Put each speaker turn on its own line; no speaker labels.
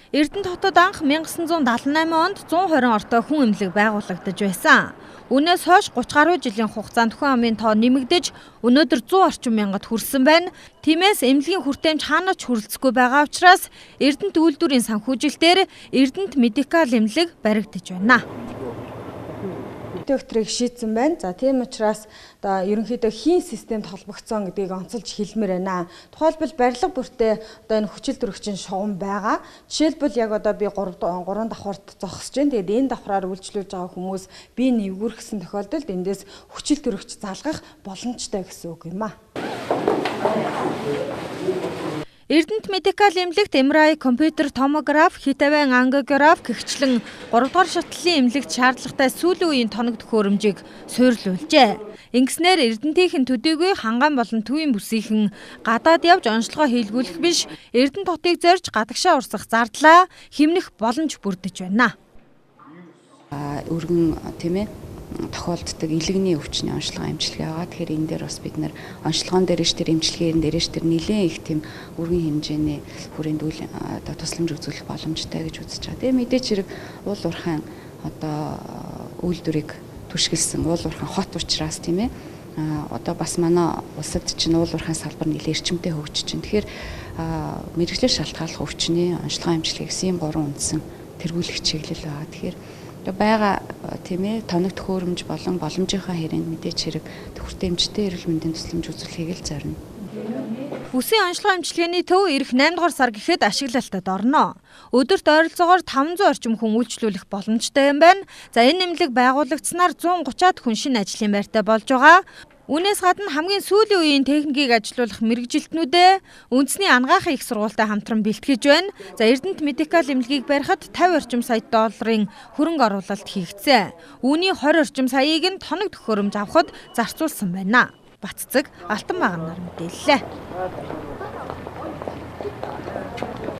Эрдэнэт хотод анх 1978 онд 120 ортой хүн эмнэлэг байгуулагдаж байсан. Үүнээс хойш 30 гаруй жилийн хугацаанд хүн амын тоо нэмэгдэж өнөөдөр 100 орчим мянгад хүрсэн байна. Тиймээс эмнэлгийн хүртээмж хаанаач хүрэлцэхгүй байгаа учраас Эрдэнэт үйлдвэрийн санхүүжилтээр Эрдэнэт медикал эмнэлэг баригдаж байна.
Өтрийг шийдсэн байна. За тийм учраас одоо ерөнхийдөө хийн системд холбогдсон гэдгийг онцолж хэлмээр байна. Тухайлбал барилга бүртээ одоо энэ хүчил төрөгчийн шугам байгаа. Жишээлбэл яг одоо би 3 давхарт зогсож байна. Тэгээд энэ давхраар үйлчлүүлж байгаа хүмүүс бие нэвгүрхсэн тохиолдолд эндээс хүчил төрөгч залгах боломжтой гэсэн үг юм аа.
Эрдэнэт медикал эмнэлэгт MRI, компьютер томограф, хитавен ангиограф гэгчлэн 3 дугаар шатлалын эмнэлэгт шаардлагатай сүүлийн үеийн тоног төхөөрөмжийг суйрлуулжээ. Ингэснээр Эрдэнэтийн төдийгүй ханган болон төвийн бүсийнхэн гадаад явж онцлогоо хийлгүүлэх биш, Эрдэнэт хотыг зорж гадагшаа урсгах зардлаа хэмнэх боломж бүрдэж байна.
Өргөн тийм ээ тохиолддог илэгний өвчний онцлогоо эмчилгээ байгаа. Тэгэхээр энэ дээр бас бид нэр онцлогоон дээрш тэр эмчилгээнд дээрш тэр нэлээд их тийм өргөн хэмжээний хүрээнд одоо тусламж үзүүлэх боломжтой гэж үзэж байгаа. Тэгээ мэдээч хэрэг уул уурхайн одоо үйлдвэрийг түшгэлсэн уул уурхайн хот учраас тийм ээ одоо бас манай улсад чинь уул уурхайн салбар нэлээд эрчимтэй хөгжиж байна. Тэгэхээр мэргэжлэр шалтгааллах өвчний онцлогоо эмчилгээ гэсэн 3 үндсэн тэргүүлэх чиглэл байгаа. Тэгэхээр байгаа тийм ээ тоног төхөөрөмж болон боломжийнхаа хүрээнд мэдээч хэрэг хүртээмжтэй эрүүл мэндийн тусламж үзүүлэхийг л зорино.
Бүсийн онцлогоо эмчилгээний төв ирэх 8 дугаар сар гэхэд ашиглалтад орно. Өдөрт ойролцоогоор 500 орчим хүн үйлчлүүлэх боломжтой юм байна. За энэ эмнэлэг байгуулагдсанаар 130-аад хүн шинэ ажлын байртай болж байгаа. Үүнээс гадна хамгийн сүүлийн үеийн техникийг ажилуулах мэргэжилтнүүдээ үндэсний анагаахын их сургуультай хамтран бэлтгэж байна. За Эрдэнэт медикал эмнэлгийг барихад 50 орчим сая долларын хөрөнгө оруулалт хийгдсэн. Үүний 20 орчим саяыг нь тоног төхөөрөмж авахд зарцуулсан байна. Баццэг Алтан Багнаар мэдээллээ.